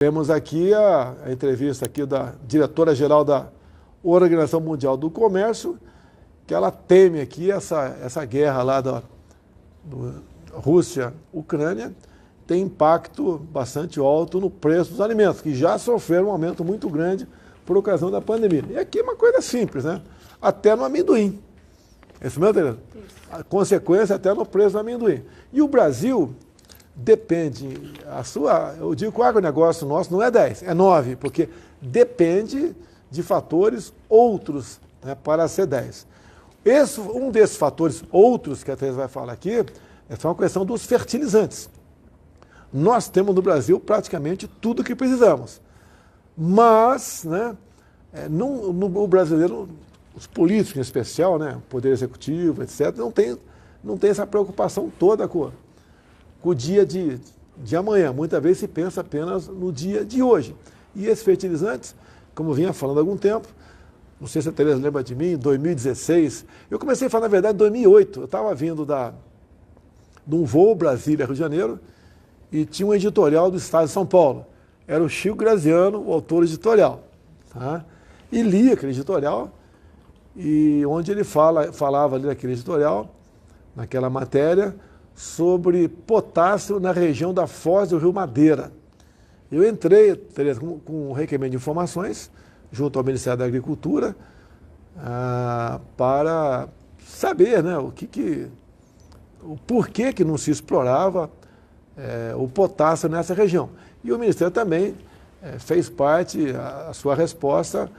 Temos aqui a entrevista aqui da diretora-geral da Organização Mundial do Comércio, que ela teme aqui essa guerra lá da Rússia-Ucrânia tem impacto bastante alto no preço dos alimentos, que já sofreram um aumento muito grande por ocasião da pandemia. E aqui é uma coisa simples, né? Até no amendoim. É isso mesmo, Tereza? A consequência até no preço do amendoim. E o Brasil depende, eu digo que o agronegócio nosso não é 10, é 9, porque depende de fatores outros, né, para ser 10. Um desses fatores outros que a Tereza vai falar aqui é uma questão dos fertilizantes. Nós temos no Brasil praticamente tudo o que precisamos, mas, né, o brasileiro, os políticos em especial, né, o Poder Executivo, etc., não tem essa preocupação toda com o dia de amanhã. Muitas vezes se pensa apenas no dia de hoje. E esses fertilizantes, como eu vinha falando há algum tempo, não sei se a Tereza lembra de mim, em 2016, eu comecei a falar, na verdade, em 2008. Eu estava vindo de um voo Brasília-Rio de Janeiro e tinha um editorial do Estado de São Paulo. Era o Chico Graziano, o autor do editorial. Tá? E li aquele editorial, e onde ele falava ali naquele editorial, naquela matéria, sobre potássio na região da Foz do Rio Madeira. Eu entrei, Tereza, com um requerimento de informações junto ao Ministério da Agricultura para saber, né, o porquê que não se explorava o potássio nessa região. E o Ministério também fez parte, a sua resposta,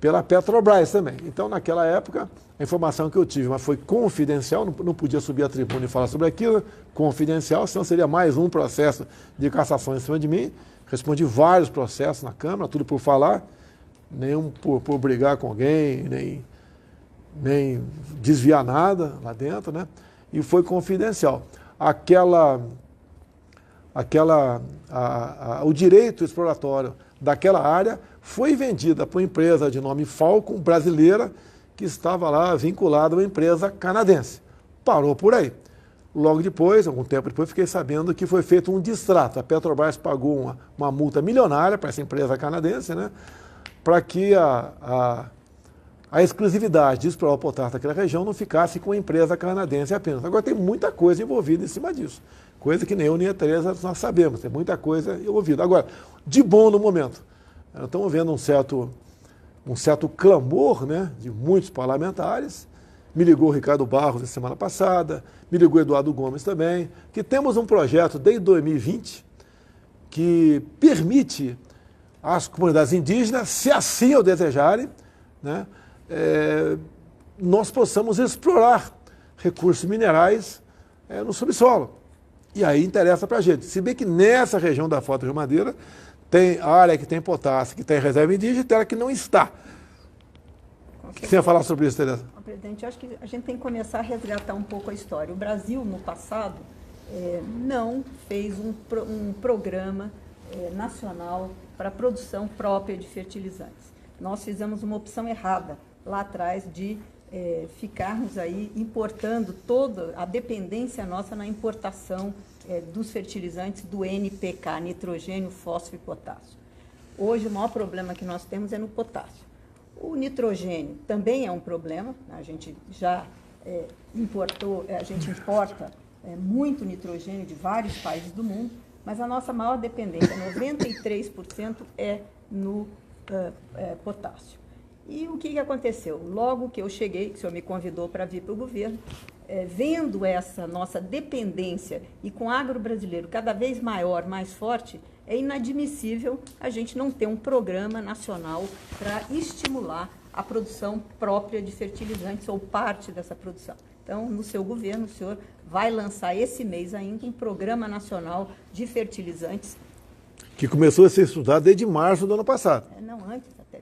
pela Petrobras também. Então, naquela época, a informação que eu tive, mas foi confidencial, não podia subir à tribuna e falar sobre aquilo, confidencial, senão seria mais um processo de cassação em cima de mim. Respondi vários processos na Câmara, tudo por falar, nenhum por brigar com alguém, nem desviar nada lá dentro, né? E foi confidencial. O direito exploratório daquela área foi vendida para uma empresa de nome Falcon, brasileira, que estava lá vinculada a uma empresa canadense. Parou por aí. Logo depois, algum tempo depois, fiquei sabendo que foi feito um distrato. A Petrobras pagou uma multa milionária para essa empresa canadense, né, para que a exclusividade de explorar o potássio naquela região não ficasse com a empresa canadense apenas. Agora tem muita coisa envolvida em cima disso. Coisa que nem eu nem a Tereza nós sabemos. Tem muita coisa envolvida. Agora, de bom no momento, estamos vendo um certo clamor, né, de muitos parlamentares. Me ligou o Ricardo Barros na semana passada, me ligou o Eduardo Gomes também, que temos um projeto desde 2020 que permite às comunidades indígenas, se assim o desejarem, né, nós possamos explorar recursos minerais no subsolo. E aí interessa para a gente. Se bem que nessa região da Foz do Rio Madeira tem área que tem potássio, que tem reserva indígena, e tem área que não está. O que você ia falar sobre isso, Tereza? Presidente, eu acho que a gente tem que começar a resgatar um pouco a história. O Brasil, no passado, não fez um programa nacional para a produção própria de fertilizantes. Nós fizemos uma opção errada lá atrás de ficarmos aí importando toda a dependência nossa na importação dos fertilizantes do NPK, nitrogênio, fósforo e potássio. Hoje o maior problema que nós temos é no potássio. O nitrogênio também é um problema, a gente já importa muito nitrogênio de vários países do mundo, mas a nossa maior dependência, 93%, é no potássio. E o que aconteceu? Logo que eu cheguei, que o senhor me convidou para vir para o governo, vendo essa nossa dependência e com o agro brasileiro cada vez maior, mais forte, é inadmissível a gente não ter um programa nacional para estimular a produção própria de fertilizantes ou parte dessa produção. Então, no seu governo, o senhor vai lançar esse mês ainda um programa nacional de fertilizantes. Que começou a ser estudado desde março do ano passado. Não, antes até.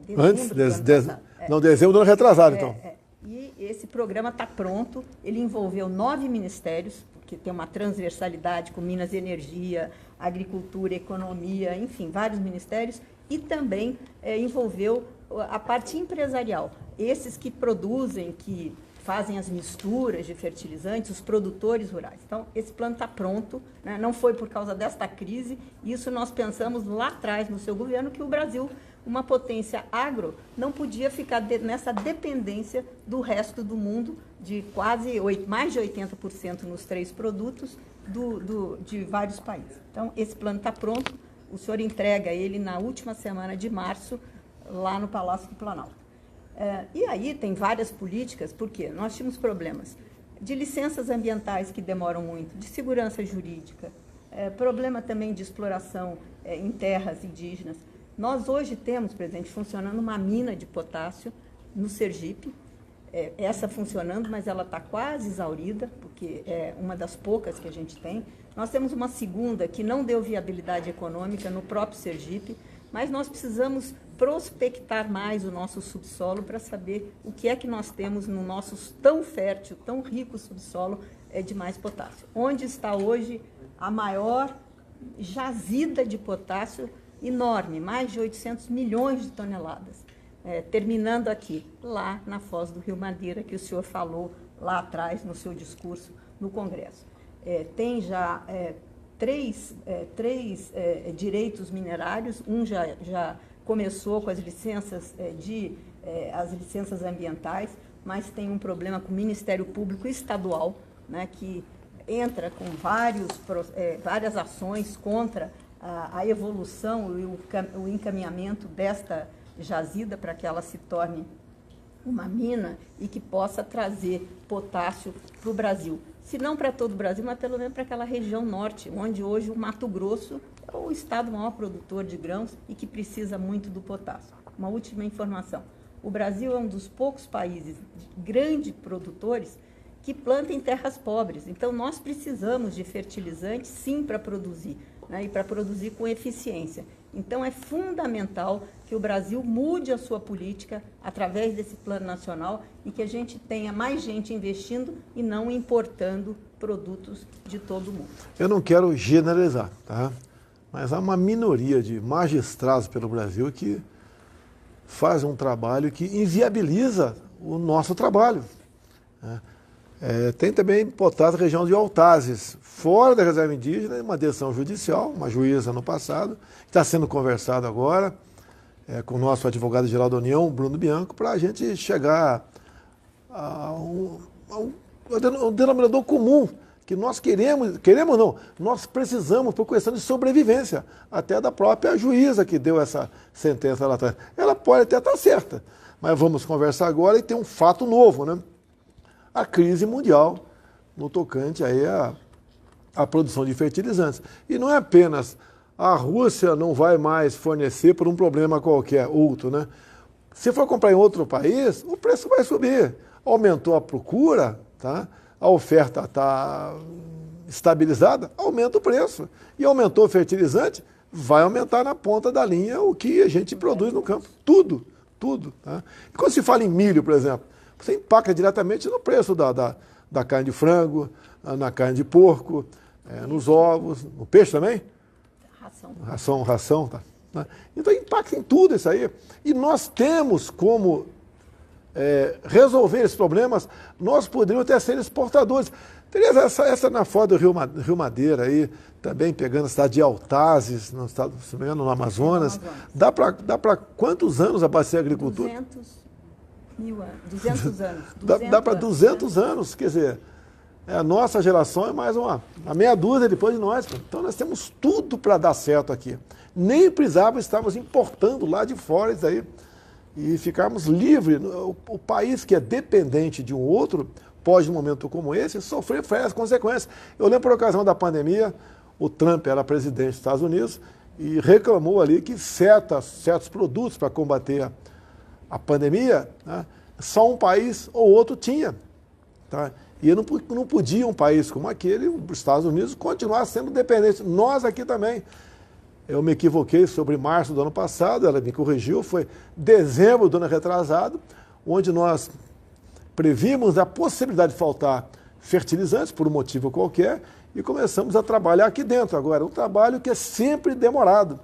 Dezembro do ano retrasado, então. E esse programa está pronto, ele envolveu 9 ministérios, que tem uma transversalidade com Minas e Energia, Agricultura, Economia, enfim, vários ministérios, e também envolveu a parte empresarial. Esses que produzem, que fazem as misturas de fertilizantes, os produtores rurais. Então, esse plano está pronto, né? Não foi por causa desta crise, isso nós pensamos lá atrás no seu governo, que o Brasil, uma potência agro, não podia ficar nessa dependência do resto do mundo, de mais de 80% nos 3 produtos de vários países. Então, esse plano está pronto, o senhor entrega ele na última semana de março, lá no Palácio do Planalto. E aí tem várias políticas, porque nós tínhamos problemas de licenças ambientais que demoram muito, de segurança jurídica, problema também de exploração em terras indígenas. Nós hoje temos, presidente, funcionando uma mina de potássio no Sergipe, essa funcionando, mas ela está quase exaurida, porque é uma das poucas que a gente tem. Nós temos uma segunda que não deu viabilidade econômica no próprio Sergipe, mas nós precisamos prospectar mais o nosso subsolo para saber o que é que nós temos no nosso tão fértil, tão rico subsolo de mais potássio. Onde está hoje a maior jazida de potássio enorme, mais de 800 milhões de toneladas. Terminando aqui, lá na foz do Rio Madeira, que o senhor falou lá atrás no seu discurso no Congresso. Tem já três direitos minerários, um já começou com as licenças as licenças ambientais, mas tem um problema com o Ministério Público Estadual, né, que entra com várias ações contra a evolução e o encaminhamento desta jazida para que ela se torne uma mina e que possa trazer potássio para o Brasil. Se não para todo o Brasil, mas pelo menos para aquela região norte, onde hoje o Mato Grosso é o estado maior produtor de grãos e que precisa muito do potássio. Uma última informação. O Brasil é um dos poucos países grandes produtores que planta em terras pobres. Então, nós precisamos de fertilizantes, sim, para produzir, né, e para produzir com eficiência. Então, é fundamental que o Brasil mude a sua política através desse plano nacional e que a gente tenha mais gente investindo e não importando produtos de todo o mundo. Eu não quero generalizar, tá? Mas há uma minoria de magistrados pelo Brasil que faz um trabalho que inviabiliza o nosso trabalho, né? Tem também potássio na região de Altazes, fora da reserva indígena, uma decisão judicial, uma juíza no passado, que está sendo conversado agora com o nosso advogado-geral da União, Bruno Bianco, para a gente chegar a um denominador comum, que nós queremos não, nós precisamos por questão de sobrevivência, até da própria juíza que deu essa sentença lá atrás. Ela pode até estar certa, mas vamos conversar agora e tem um fato novo, né? A crise mundial no tocante aí à produção de fertilizantes. E não é apenas a Rússia não vai mais fornecer por um problema qualquer, outro, né? Se for comprar em outro país, o preço vai subir. Aumentou a procura, tá? A oferta está estabilizada, aumenta o preço. E aumentou o fertilizante, vai aumentar na ponta da linha o que a gente produz no campo. Tudo. Tá? E quando se fala em milho, por exemplo, você impacta diretamente no preço da carne de frango, na carne de porco, nos ovos, no peixe também? Ração, tá? Então impacta em tudo isso aí. E nós temos como resolver esses problemas, nós poderíamos até ser exportadores. Tereza, essa na foto do Rio Madeira aí, também pegando a cidade de Altazes, no estado, se não me engano, no Amazonas. Dá para quantos anos abastecer a agricultura? 200 anos. Dá para 200 anos, quer dizer, a nossa geração é mais uma meia dúzia depois de nós. Então nós temos tudo para dar certo aqui. Nem precisava estarmos importando lá de fora isso aí e ficarmos livres. O país que é dependente de um outro pode, num momento como esse, sofrer as consequências. Eu lembro, por ocasião da pandemia, o Trump era presidente dos Estados Unidos e reclamou ali que certos produtos para combater a pandemia, né, só um país ou outro tinha. Tá? E não podia um país como aquele, os Estados Unidos, continuar sendo dependente. Nós aqui também. Eu me equivoquei sobre março do ano passado, ela me corrigiu, foi dezembro do ano retrasado, onde nós previmos a possibilidade de faltar fertilizantes, por um motivo qualquer, e começamos a trabalhar aqui dentro. Agora, um trabalho que é sempre demorado.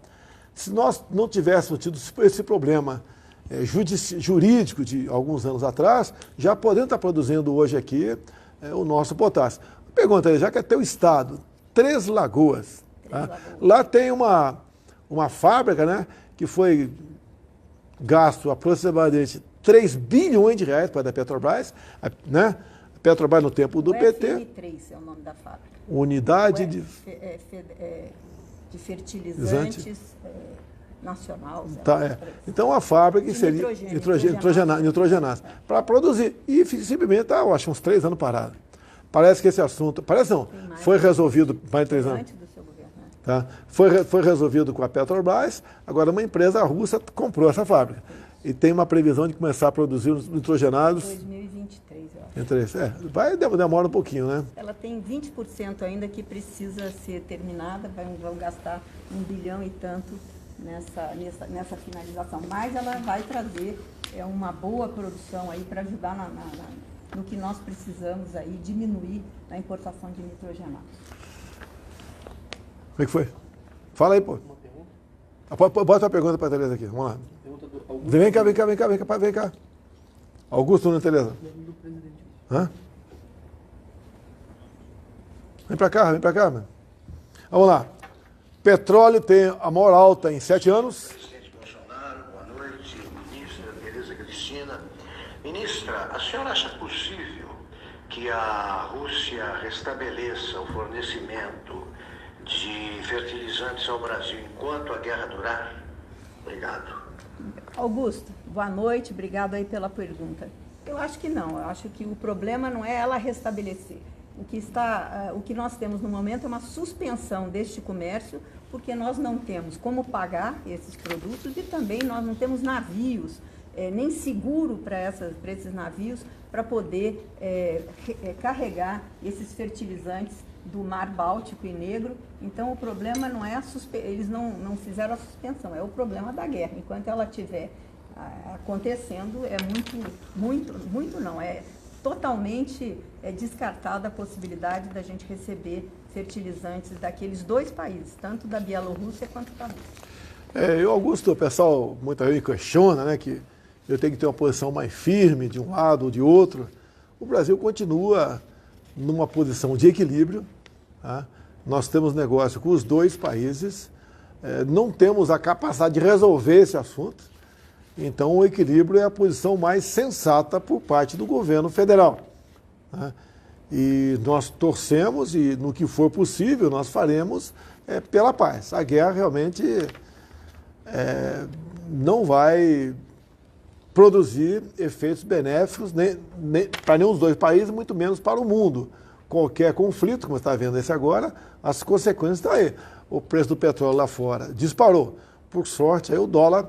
Se nós não tivéssemos tido esse problema jurídico de alguns anos atrás, já podendo estar produzindo hoje aqui o nosso potássio. Pergunta aí, já que é teu estado, Três Lagoas, tá? Lá tem uma fábrica, né, que foi gasto aproximadamente 3 bilhões de reais para a Petrobras, né? A Petrobras no tempo do PT. UFN3 é o nome da fábrica. Unidade de fertilizantes nacional. Tá, então a fábrica que seria nitrogenado para produzir. E simplesmente está, eu acho, uns 3 anos parado. Parece que esse assunto, parece não, foi resolvido mais de 3 anos. Antes do seu governo, né? Tá? Foi resolvido com a Petrobras, agora uma empresa russa comprou essa fábrica. E tem uma previsão de começar a produzir os nitrogenados. 2023, eu acho. Demora um pouquinho, né? Ela tem 20% ainda que precisa ser terminada, vão gastar 1 bilhão e tanto nessa finalização. Mas ela vai trazer uma boa produção aí para ajudar no que nós precisamos aí diminuir a importação de nitrogenados. Como é que foi? Fala aí, pô. Uma pergunta? Bota a pergunta para a Tereza aqui, vamos lá. Vem cá. Augusto, não, Tereza? Do presidente. Hã? Vem para cá, mano. Vamos lá. Petróleo tem a maior alta em 7 anos. Presidente Bolsonaro, boa noite. Ministra Tereza Cristina. Ministra, a senhora acha possível que a Rússia restabeleça o fornecimento de fertilizantes ao Brasil enquanto a guerra durar? Obrigado. Augusto, boa noite, obrigado aí pela pergunta. Eu acho que não, eu acho que o problema não é ela restabelecer. O que nós temos no momento é uma suspensão deste comércio, porque nós não temos como pagar esses produtos e também nós não temos navios, nem seguro para esses navios para poder carregar esses fertilizantes do Mar Báltico e Negro. Então o problema não é eles não fizeram a suspensão, é o problema da guerra. Enquanto ela estiver acontecendo, é totalmente descartada a possibilidade da gente receber fertilizantes daqueles 2 países, tanto da Bielorrússia quanto da Rússia. Augusto, o pessoal muitas vezes questiona, né, que eu tenho que ter uma posição mais firme de um lado ou de outro. O Brasil continua numa posição de equilíbrio. Tá? Nós temos negócio com os 2 países, não temos a capacidade de resolver esse assunto. Então, o equilíbrio é a posição mais sensata por parte do governo federal. Tá? E nós torcemos e, no que for possível, nós faremos pela paz. A guerra realmente não vai produzir efeitos benéficos para nenhum dos 2 países, muito menos para o mundo. Qualquer conflito, como você está vendo esse agora, as consequências estão aí. O preço do petróleo lá fora disparou. Por sorte, aí o dólar...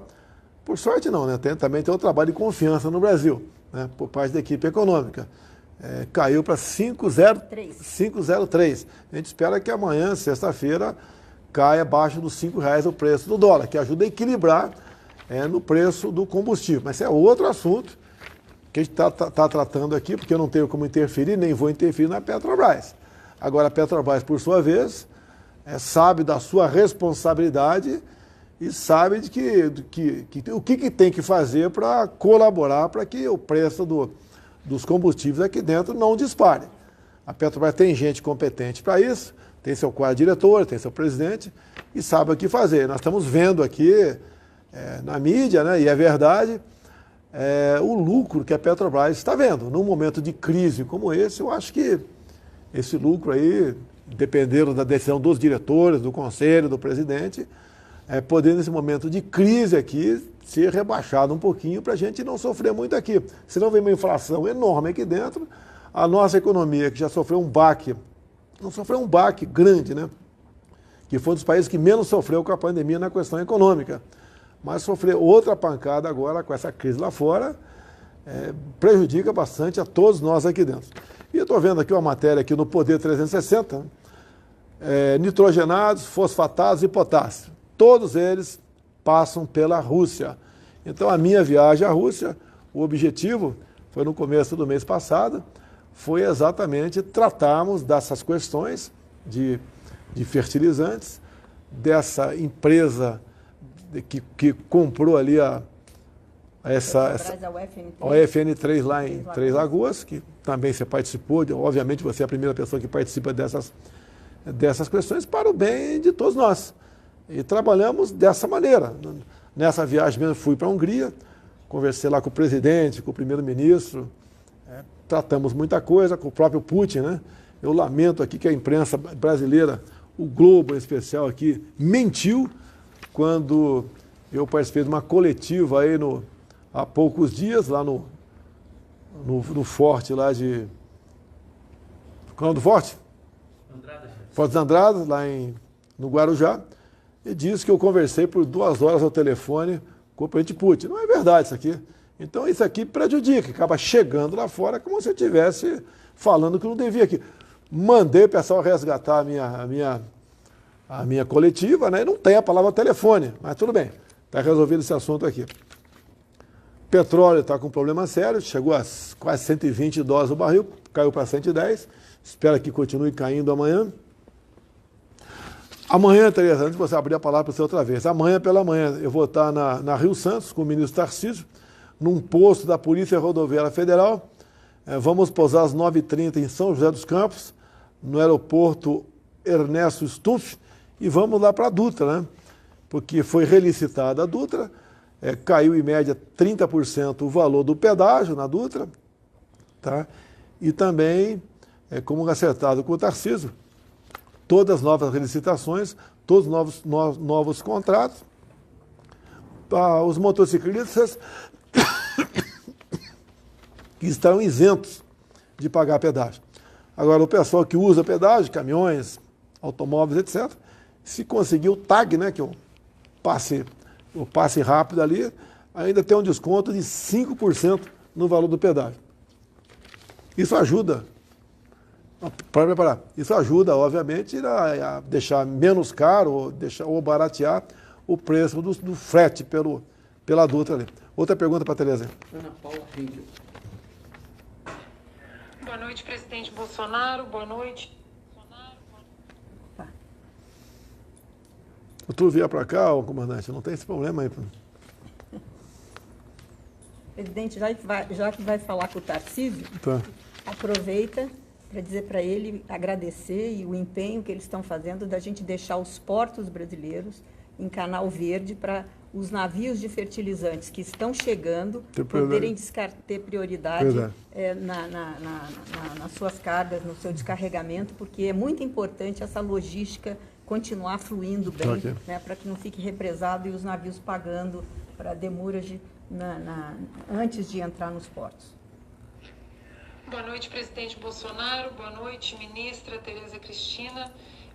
Por sorte não, né? Também tem o trabalho de confiança no Brasil, né? Por parte da equipe econômica. Caiu para 5,03. A gente espera que amanhã, sexta-feira, caia abaixo dos R$5 o preço do dólar, que ajuda a equilibrar no preço do combustível. Mas esse é outro assunto que a gente está tratando aqui, porque eu não tenho como interferir, nem vou interferir na Petrobras. Agora, a Petrobras, por sua vez, sabe da sua responsabilidade e sabe o que tem que fazer para colaborar para que o preço dos combustíveis aqui dentro não dispare. A Petrobras tem gente competente para isso, tem seu quadro diretor, tem seu presidente e sabe o que fazer. Nós estamos vendo aqui na mídia, né, e é verdade, o lucro que a Petrobras está vendo. Num momento de crise como esse, eu acho que esse lucro aí, dependendo da decisão dos diretores, do conselho, do presidente, poder, nesse momento de crise aqui, ser rebaixado um pouquinho para a gente não sofrer muito aqui. Senão vem uma inflação enorme aqui dentro, a nossa economia, que já sofreu um baque, não sofreu um baque grande, né? Que foi um dos países que menos sofreu com a pandemia na questão econômica. Mas sofreu outra pancada agora com essa crise lá fora, prejudica bastante a todos nós aqui dentro. E eu estou vendo aqui uma matéria aqui no Poder 360, nitrogenados, fosfatados e potássio. Todos eles passam pela Rússia. Então, a minha viagem à Rússia, o objetivo foi no começo do mês passado, foi exatamente tratarmos dessas questões de fertilizantes, dessa empresa que comprou ali a UFN3 lá em Três Lagoas, que também você participou, obviamente você é a primeira pessoa que participa dessas questões para o bem de todos nós. E trabalhamos dessa maneira. Nessa viagem mesmo fui para a Hungria, conversei lá com o presidente, com o primeiro-ministro, tratamos muita coisa, com o próprio Putin, né? Eu lamento aqui que a imprensa brasileira, o Globo em especial aqui, mentiu quando eu participei de uma coletiva aí há poucos dias, lá no forte lá de... Qual é o do forte? Andradas. Forte dos Andradas, lá no Guarujá, e disse que eu conversei por 2 horas ao telefone com o presidente Putin. Não é verdade isso aqui. Então isso aqui prejudica, acaba chegando lá fora como se eu estivesse falando que não devia aqui. Mandei o pessoal resgatar a minha coletiva, né? E não tem a palavra telefone, mas tudo bem, está resolvido esse assunto aqui. Petróleo está com um problema sério, chegou a quase 120 dólares o barril, caiu para 110, espera que continue caindo amanhã. Amanhã, Tereza, antes de você abrir a palavra para você outra vez, amanhã pela manhã eu vou estar na Rio Santos com o ministro Tarcísio, num posto da Polícia Rodoviária Federal. Vamos pousar às 9h30 em São José dos Campos, no aeroporto Ernesto Stumpf, e vamos lá para a Dutra, né? Porque foi relicitada a Dutra, caiu em média 30% o valor do pedágio na Dutra, tá? E também, como acertado com o Tarcísio, todas as novas relicitações, todos os novos contratos, os motociclistas que estão isentos de pagar pedágio. Agora, o pessoal que usa pedágio, caminhões, automóveis, etc., se conseguir o TAG, né, que é o passe rápido ali, ainda tem um desconto de 5% no valor do pedágio. Isso ajuda, para preparar, isso ajuda, obviamente, a deixar menos caro ou baratear o preço do frete pela Dutra ali. Outra pergunta para a Tereza. Ana Paula Henkel. Boa noite, presidente Bolsonaro. Boa noite. O tu vier para cá, comandante, não tem esse problema aí. Presidente, já que vai falar com o Tarcísio, Tá. aproveita para dizer para ele, agradecer e o empenho que eles estão fazendo da gente deixar os portos brasileiros em Canal Verde para os navios de fertilizantes que estão chegando poderem ter prioridade nas suas cargas, no seu descarregamento, porque é muito importante essa logística continuar fluindo bem, Okay. né, para que não fique represado e os navios pagando para demoras antes de entrar nos portos. Boa noite, presidente Bolsonaro. Boa noite, ministra Tereza Cristina.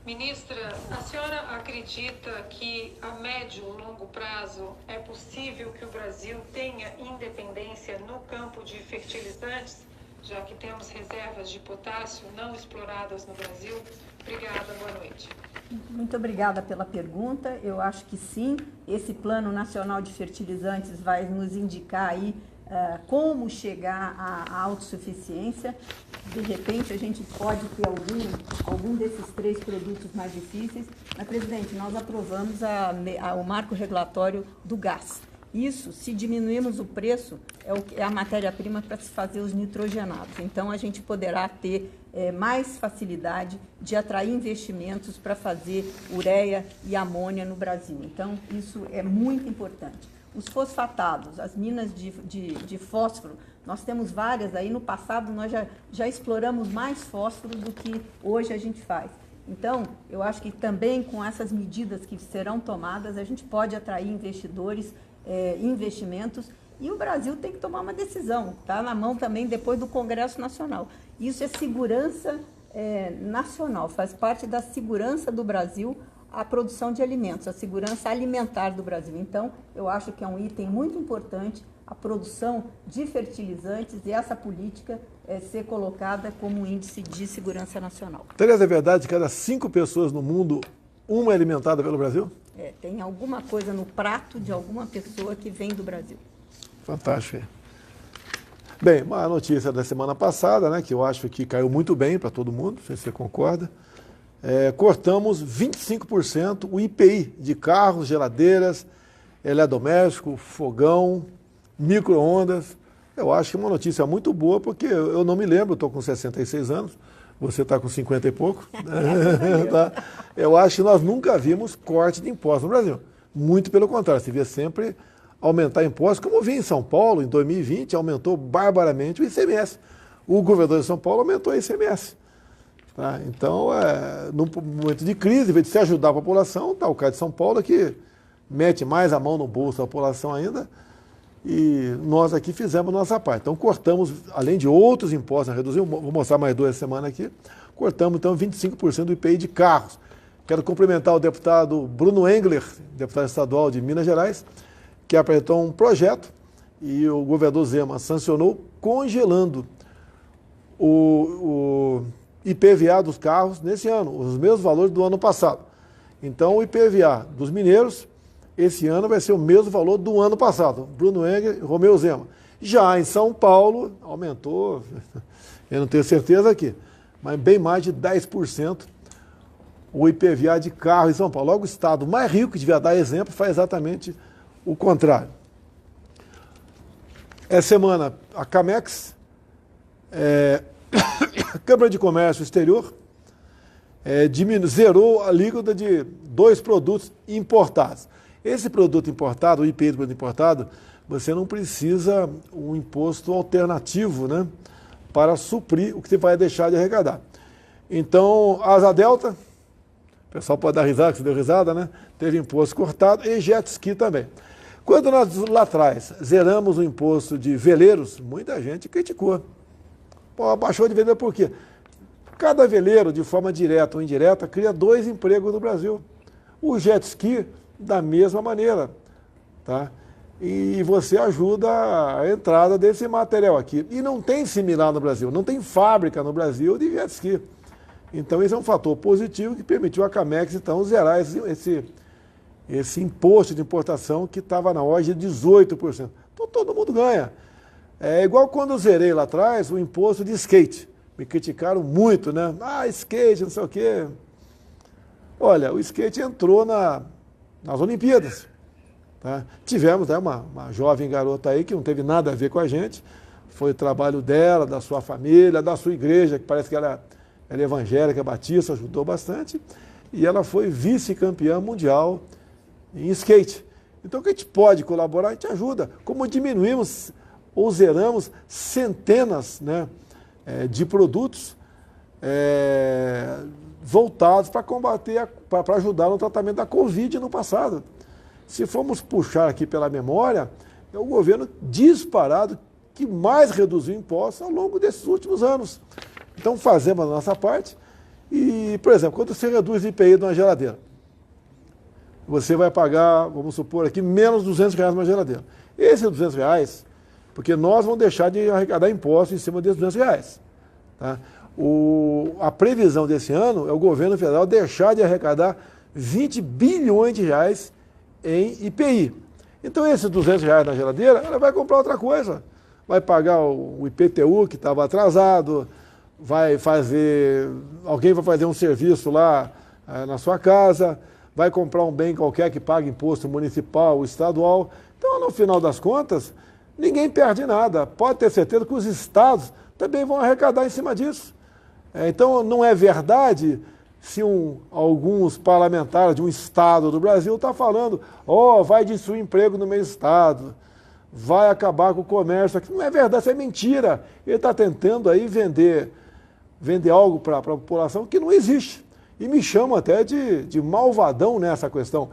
Ministra, a senhora acredita que a médio e longo prazo é possível que o Brasil tenha independência no campo de fertilizantes, já que temos reservas de potássio não exploradas no Brasil? Obrigada, boa noite. Muito obrigada pela pergunta. Eu acho que sim, esse Plano Nacional de Fertilizantes vai nos indicar aí como chegar à autossuficiência. De repente, a gente pode ter algum desses 3 produtos mais difíceis. Mas, presidente, nós aprovamos o marco regulatório do gás. Isso, se diminuirmos o preço, é a matéria-prima para se fazer os nitrogenados. Então, a gente poderá ter mais facilidade de atrair investimentos para fazer ureia e amônia no Brasil. Então, isso é muito importante. Os fosfatados, as minas de fósforo, nós temos várias aí. No passado, nós já exploramos mais fósforo do que hoje a gente faz. Então, eu acho que também com essas medidas que serão tomadas, a gente pode atrair investidores, investimentos, e o Brasil tem que tomar uma decisão. Está na mão também depois do Congresso Nacional. Isso é segurança nacional, faz parte da segurança do Brasil, a produção de alimentos, a segurança alimentar do Brasil. Então, eu acho que é um item muito importante a produção de fertilizantes e essa política ser colocada como um índice de segurança nacional. Tereza, é verdade que cada 5 pessoas no mundo, uma é alimentada pelo Brasil? Tem alguma coisa no prato de alguma pessoa que vem do Brasil. Fantástico. Bem, uma notícia da semana passada, né, que eu acho que caiu muito bem para todo mundo, não sei se você concorda. Cortamos 25% o IPI de carros, geladeiras, eletrodoméstico, fogão, micro-ondas. Eu acho que é uma notícia muito boa, porque eu não me lembro, estou com 66 anos, você está com 50 e pouco. Tá? Eu acho que nós nunca vimos corte de impostos no Brasil. Muito pelo contrário, se vê sempre aumentar impostos, como vi em São Paulo, em 2020, aumentou barbaramente o ICMS. O governador de São Paulo aumentou o ICMS. Tá? Então, num momento de crise, em vez de se ajudar a população, está o caso de São Paulo, que mete mais a mão no bolso da população ainda, e nós aqui fizemos a nossa parte. Então, cortamos, além de outros impostos, reduzimos, vou mostrar mais 2 semanas aqui, cortamos, então, 25% do IPI de carros. Quero cumprimentar o deputado Bruno Engler, deputado estadual de Minas Gerais, que apresentou um projeto, e o governador Zema sancionou, congelando o IPVA dos carros nesse ano, os mesmos valores do ano passado. Então, o IPVA dos mineiros, esse ano vai ser o mesmo valor do ano passado. Bruno Engler e Romeu Zema. Já em São Paulo, aumentou, eu não tenho certeza aqui, mas bem mais de 10% o IPVA de carro em São Paulo. Logo, o estado mais rico, que devia dar exemplo, faz exatamente o contrário. Essa semana, a Camex, a Câmara de Comércio Exterior, zerou a alíquota de 2 produtos importados. Esse produto importado, o IPI do produto importado, você não precisa um imposto alternativo, né, para suprir o que você vai deixar de arrecadar. Então, a Asa Delta, o pessoal pode dar risada, que você deu risada, né? Teve imposto cortado, e jet ski também. Quando nós, lá atrás, zeramos o imposto de veleiros, muita gente criticou. Pô, abaixou de veleiro por quê? Cada veleiro, de forma direta ou indireta, cria 2 empregos no Brasil. O jet ski, da mesma maneira, tá? E você ajuda a entrada desse material aqui. E não tem similar no Brasil, não tem fábrica no Brasil de jet ski. Então, esse é um fator positivo que permitiu a Camex, então, zerar esse imposto de importação que estava na ordem de 18%. Então, todo mundo ganha. É igual quando eu zerei lá atrás o imposto de skate. Me criticaram muito, né? Ah, skate, não sei o quê. Olha, o skate entrou nas Olimpíadas. Tá? Tivemos, né, uma jovem garota aí que não teve nada a ver com a gente. Foi o trabalho dela, da sua família, da sua igreja, que parece que ela é evangélica, batista, ajudou bastante. E ela foi vice-campeã mundial em skate. Então, o que a gente pode colaborar, a gente ajuda. Como diminuímos ou zeramos centenas, né, de produtos voltados para combater, para ajudar no tratamento da Covid no passado. Se formos puxar aqui pela memória, é o governo disparado que mais reduziu impostos ao longo desses últimos anos. Então, fazemos a nossa parte e, por exemplo, quando você reduz o IPI de uma geladeira, você vai pagar, vamos supor aqui, menos R$200 numa geladeira. Esses R$200, porque nós vamos deixar de arrecadar impostos em cima desses R$200. Tá? A previsão desse ano é o governo federal deixar de arrecadar 20 bilhões de reais em IPI. Então, esses R$200 na geladeira, ela vai comprar outra coisa. Vai pagar o IPTU que estava atrasado, alguém vai fazer um serviço lá na sua casa, vai comprar um bem qualquer que pague imposto municipal, estadual. Então, no final das contas, ninguém perde nada. Pode ter certeza que os estados também vão arrecadar em cima disso. Então, não é verdade se alguns parlamentares de um estado do Brasil estão falando, vai destruir emprego no meu estado, vai acabar com o comércio aqui. Não é verdade, isso é mentira. Ele está tentando aí vender algo para a população que não existe. E me chamam até de malvadão nessa questão.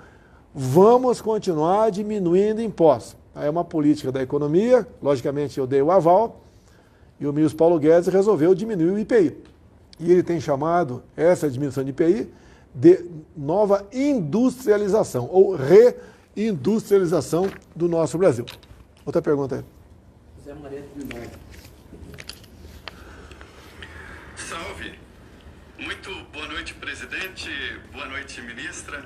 Vamos continuar diminuindo impostos. Aí é uma política da economia, logicamente eu dei o aval, e o ministro Paulo Guedes resolveu diminuir o IPI. E ele tem chamado essa diminuição de IPI de nova industrialização, ou reindustrialização do nosso Brasil. Outra pergunta aí. José Maria de Limão. Salve. Muito boa noite, presidente. Boa noite, ministra.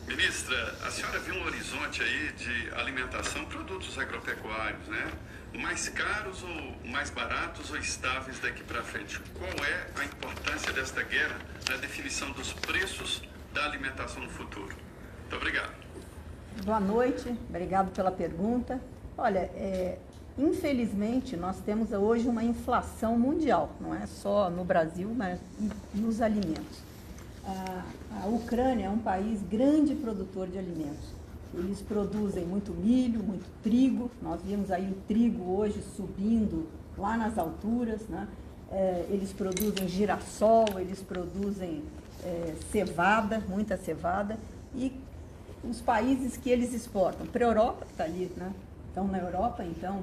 Ministra, a senhora viu um horizonte aí de alimentação, produtos agropecuários, né? Mais caros ou mais baratos ou estáveis daqui para frente? Qual é a importância desta guerra na definição dos preços da alimentação no futuro? Muito obrigado. Boa noite, obrigado pela pergunta. Olha, infelizmente, nós temos hoje uma inflação mundial, não é só no Brasil, mas nos alimentos. A Ucrânia é um país grande produtor de alimentos. Eles produzem muito milho, muito trigo. Nós vimos aí o trigo hoje subindo lá nas alturas, né? Eles produzem girassol, eles produzem cevada, muita cevada. E os países que eles exportam, para a Europa, que está ali, né? Então, na Europa, então,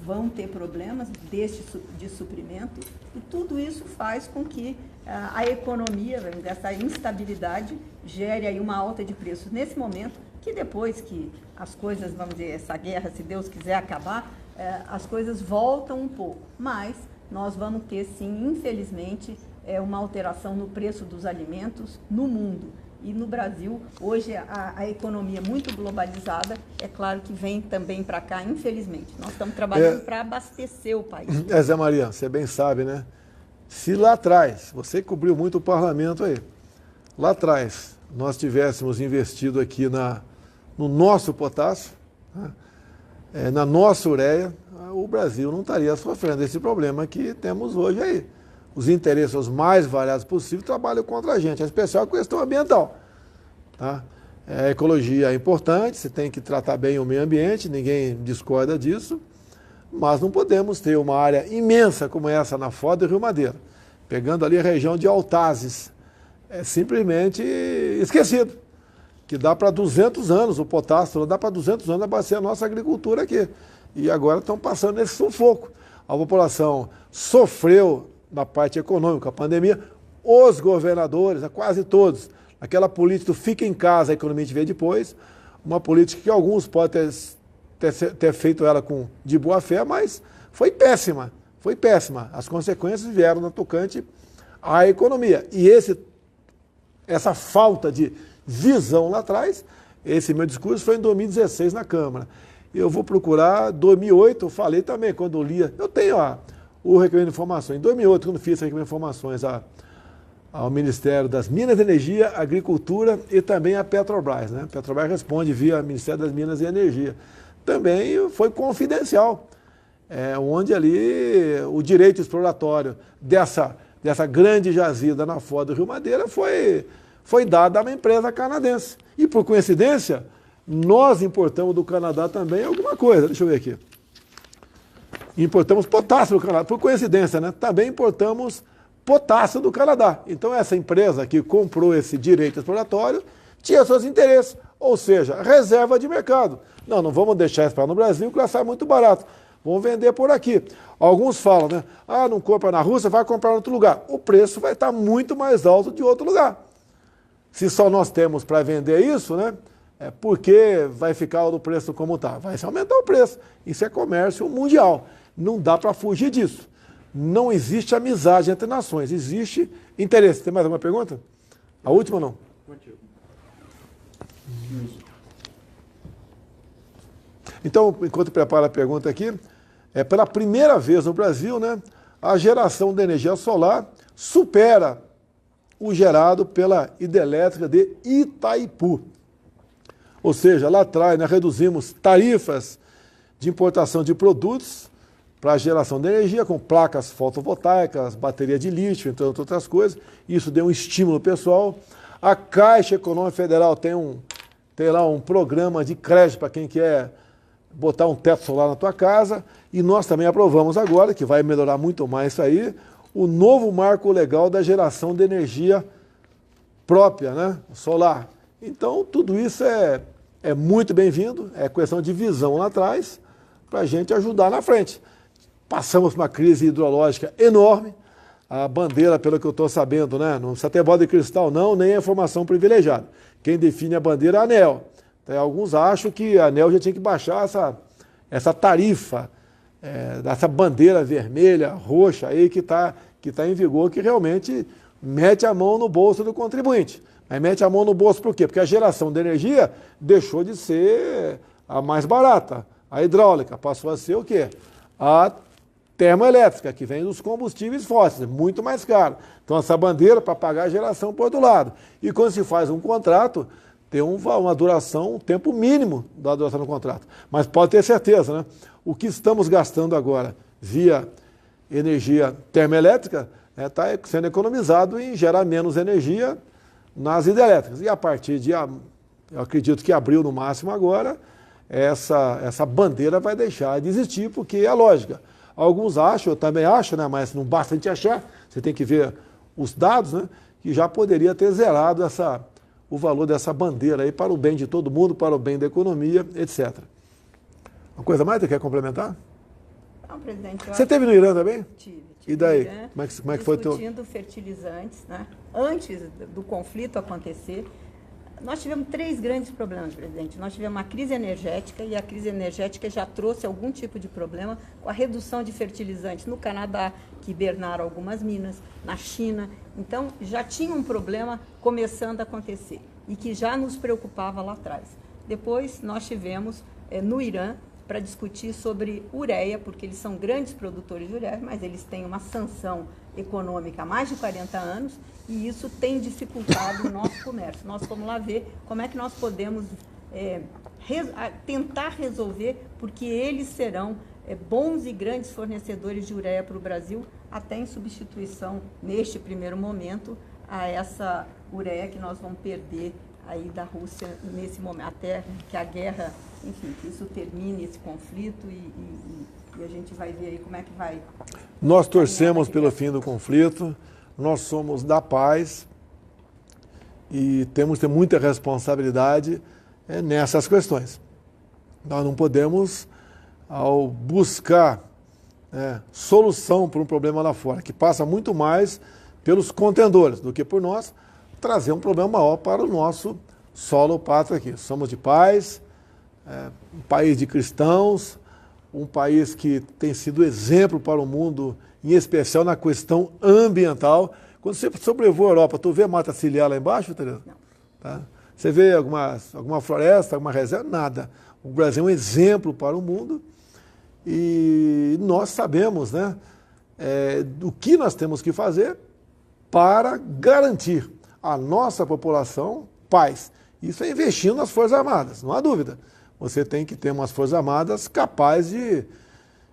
vão ter problemas de suprimento, e tudo isso faz com que a economia, essa instabilidade, gere aí uma alta de preços nesse momento, que depois que as coisas, vamos dizer, essa guerra, se Deus quiser acabar, as coisas voltam um pouco, mas nós vamos ter, sim, infelizmente, uma alteração no preço dos alimentos no mundo. E no Brasil, hoje, a economia muito globalizada, é claro que vem também para cá, infelizmente. Nós estamos trabalhando para abastecer o país. Zé Maria, você bem sabe, né? Se lá atrás, você cobriu muito o parlamento aí, lá atrás nós tivéssemos investido aqui no nosso potássio, né? Na nossa ureia, o Brasil não estaria sofrendo esse problema que temos hoje aí. Os interesses os mais variados possíveis trabalham contra a gente, em especial a questão ambiental. Tá? A ecologia é importante, você tem que tratar bem o meio ambiente, ninguém discorda disso, mas não podemos ter uma área imensa como essa na Foz do Rio Madeira, pegando ali a região de Altazes, simplesmente esquecido, que dá para 200 anos, o potássio dá para 200 anos abastecer a nossa agricultura aqui. E agora estão passando esse sufoco. A população sofreu na parte econômica, a pandemia, os governadores, quase todos, aquela política do fica em casa, a economia a gente vê depois, uma política que alguns podem ter feito ela de boa fé, mas foi péssima, As consequências vieram no tocante à economia. E essa falta de visão lá atrás, esse meu discurso foi em 2016 na Câmara. Eu vou procurar, 2008, eu falei também, quando eu lia, eu tenho o requerimento de informações. Em 2008, quando fiz esse requerimento de informações ao Ministério das Minas e Energia, Agricultura e também a Petrobras, né? A Petrobras responde via Ministério das Minas e Energia. Também foi confidencial, onde ali o direito exploratório dessa grande jazida na Foz do Rio Madeira foi dado a uma empresa canadense. E por coincidência, nós importamos do Canadá também alguma coisa. Deixa eu ver aqui. Importamos potássio do Canadá, por coincidência, né? Também importamos potássio do Canadá. Então essa empresa que comprou esse direito exploratório tinha seus interesses, ou seja, reserva de mercado. Não vamos deixar isso para no Brasil, porque ela sai muito barato. Vamos vender por aqui. Alguns falam, né? Não compra na Rússia, vai comprar em outro lugar. O preço vai estar muito mais alto de outro lugar. Se só nós temos para vender isso, né? Por que vai ficar o preço como está? Vai se aumentar o preço. Isso é comércio mundial. Não dá para fugir disso. Não existe amizade entre nações, existe interesse. Tem mais alguma pergunta? A última não? Então, enquanto prepara a pergunta aqui, pela primeira vez no Brasil, né, a geração de energia solar supera o gerado pela hidrelétrica de Itaipu. Ou seja, lá atrás nós reduzimos tarifas de importação de produtos para a geração de energia, com placas fotovoltaicas, bateria de lítio, entre outras coisas. Isso deu um estímulo pessoal. A Caixa Econômica Federal tem lá um programa de crédito para quem quer botar um teto solar na tua casa. E nós também aprovamos agora, que vai melhorar muito mais isso aí, o novo marco legal da geração de energia própria, né? Solar. Então, tudo isso é muito bem-vindo, é questão de visão lá atrás, para a gente ajudar na frente. Passamos por uma crise hidrológica enorme, a bandeira, pelo que eu estou sabendo, né, não precisa ter bola de cristal não, nem é informação privilegiada. Quem define a bandeira é a ANEEL. Então, alguns acham que a ANEEL já tinha que baixar essa tarifa, dessa bandeira vermelha, roxa aí que tá em vigor, que realmente mete a mão no bolso do contribuinte. Mas mete a mão no bolso por quê? Porque a geração de energia deixou de ser a mais barata. A hidráulica passou a ser o quê? A termoelétrica, que vem dos combustíveis fósseis, muito mais caro. Então essa bandeira para pagar a geração por outro lado. E quando se faz um contrato, tem uma duração, um tempo mínimo da duração do contrato. Mas pode ter certeza, né? O que estamos gastando agora via energia termoelétrica está sendo economizado em gerar menos energia nas hidrelétricas. E a partir de, eu acredito que abril no máximo agora, essa bandeira vai deixar de existir, porque é a lógica. Alguns acham, eu também acho, né, mas não basta a gente achar, você tem que ver os dados, né, que já poderia ter zerado o valor dessa bandeira aí para o bem de todo mundo, para o bem da economia, etc. Uma coisa mais que você quer complementar? Não, presidente. Você esteve no Irã também? Tive E daí? No Irã, Como é que foi o teu... discutindo fertilizantes, né? Antes do conflito acontecer, nós tivemos 3 grandes problemas, presidente. Nós tivemos uma crise energética, e a crise energética já trouxe algum tipo de problema com a redução de fertilizantes no Canadá, que hibernaram algumas minas, na China. Então, já tinha um problema começando a acontecer, e que já nos preocupava lá atrás. Depois, nós tivemos no Irã, para discutir sobre ureia, porque eles são grandes produtores de ureia, mas eles têm uma sanção econômica há mais de 40 anos, e isso tem dificultado o nosso comércio. Nós vamos lá ver como é que nós podemos tentar resolver, porque eles serão bons e grandes fornecedores de ureia para o Brasil, até em substituição, neste primeiro momento, a essa ureia que nós vamos perder aí da Rússia nesse momento, até que a guerra, enfim, que isso termine, esse conflito, e a gente vai ver aí como é que vai... Nós torcemos pelo fim do conflito, nós somos da paz e temos que ter muita responsabilidade nessas questões. Nós não podemos, ao buscar solução para um problema lá fora, que passa muito mais pelos contendores do que por nós, trazer um problema maior para o nosso solo pátrio aqui. Somos de paz, um país de cristãos, um país que tem sido exemplo para o mundo, em especial na questão ambiental. Quando você sobrevoa a Europa, tu vê a mata ciliar lá embaixo, Tereza? Não. Tá? Você vê alguma floresta, alguma reserva? Nada. O Brasil é um exemplo para o mundo e nós sabemos, né, do que nós temos que fazer para garantir a nossa população paz. Isso é investindo nas Forças Armadas, não há dúvida. Você tem que ter umas Forças Armadas capazes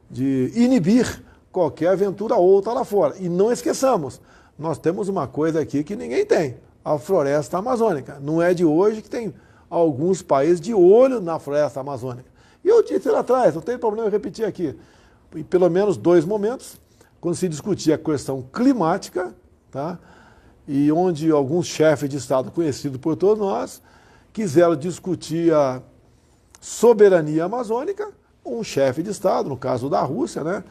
de inibir qualquer aventura outra lá fora. E não esqueçamos, nós temos uma coisa aqui que ninguém tem, a floresta amazônica. Não é de hoje que tem alguns países de olho na floresta amazônica. E eu disse lá atrás, não tem problema eu repetir aqui, em pelo menos 2 momentos, quando se discutia a questão climática, tá? E onde alguns chefes de Estado conhecidos por todos nós quiseram discutir a soberania amazônica, um chefe de Estado, no caso da Rússia, né,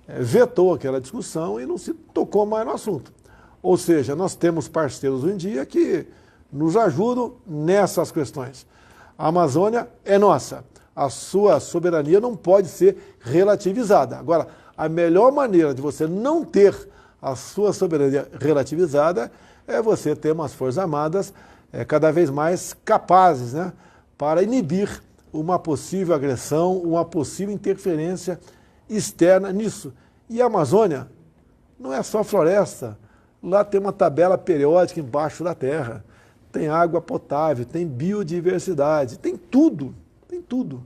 vetou aquela discussão e não se tocou mais no assunto. Ou seja, nós temos parceiros hoje em dia que nos ajudam nessas questões. A Amazônia é nossa, a sua soberania não pode ser relativizada. Agora, a melhor maneira de você não ter a sua soberania relativizada é você ter umas Forças Armadas cada vez mais capazes, né, para inibir uma possível agressão, uma possível interferência externa nisso. E a Amazônia não é só floresta, lá tem uma tabela periódica embaixo da terra, tem água potável, tem biodiversidade, tem tudo, tem tudo.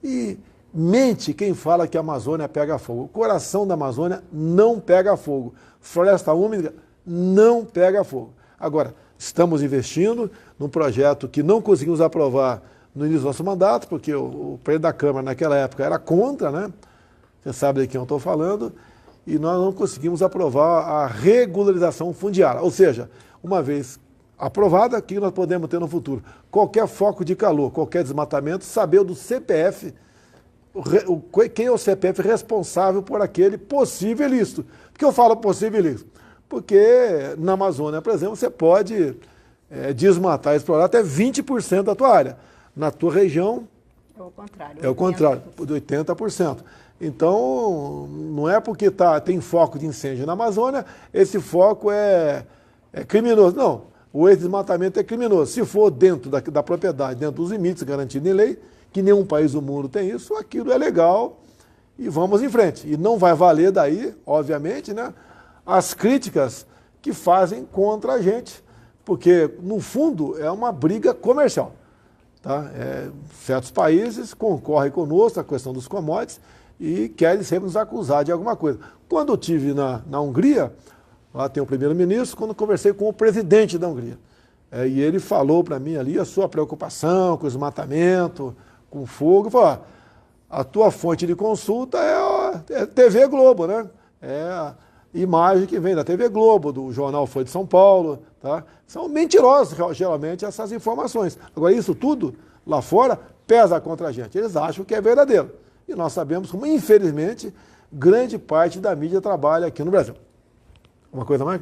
E mente quem fala que a Amazônia pega fogo. O coração da Amazônia não pega fogo. Floresta úmida não pega fogo. Agora, estamos investindo num projeto que não conseguimos aprovar no início do nosso mandato, porque o presidente da Câmara naquela época era contra, né? Você sabe de quem eu estou falando, e nós não conseguimos aprovar a regularização fundiária. Ou seja, uma vez aprovada, o que nós podemos ter no futuro? Qualquer foco de calor, qualquer desmatamento, saber do CPF, quem é o CPF responsável por aquele possível ilícito. Por que eu falo possível ilícito? Porque na Amazônia, por exemplo, você pode desmatar, explorar até 20% da tua área. Na tua região, é o contrário. É o contrário, de 80%. Então, não é porque tem foco de incêndio na Amazônia, esse foco é criminoso. Não, o desmatamento é criminoso. Se for dentro da propriedade, dentro dos limites garantidos em lei, que nenhum país do mundo tem isso, aquilo é legal e vamos em frente. E não vai valer daí, obviamente, né, as críticas que fazem contra a gente, porque, no fundo, é uma briga comercial. Tá? Certos países concorrem conosco na questão dos commodities e querem sempre nos acusar de alguma coisa. Quando eu estive na Hungria, lá tem o primeiro-ministro, quando eu conversei com o presidente da Hungria, e ele falou para mim ali a sua preocupação com o desmatamento, com o fogo, falou, a tua fonte de consulta é TV Globo, né? É a imagem que vem da TV Globo, do jornal Folha de São Paulo, tá? São mentirosas, geralmente, essas informações. Agora, isso tudo, lá fora, pesa contra a gente. Eles acham que é verdadeiro. E nós sabemos como, infelizmente, grande parte da mídia trabalha aqui no Brasil. Uma coisa mais?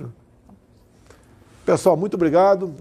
Pessoal, muito obrigado.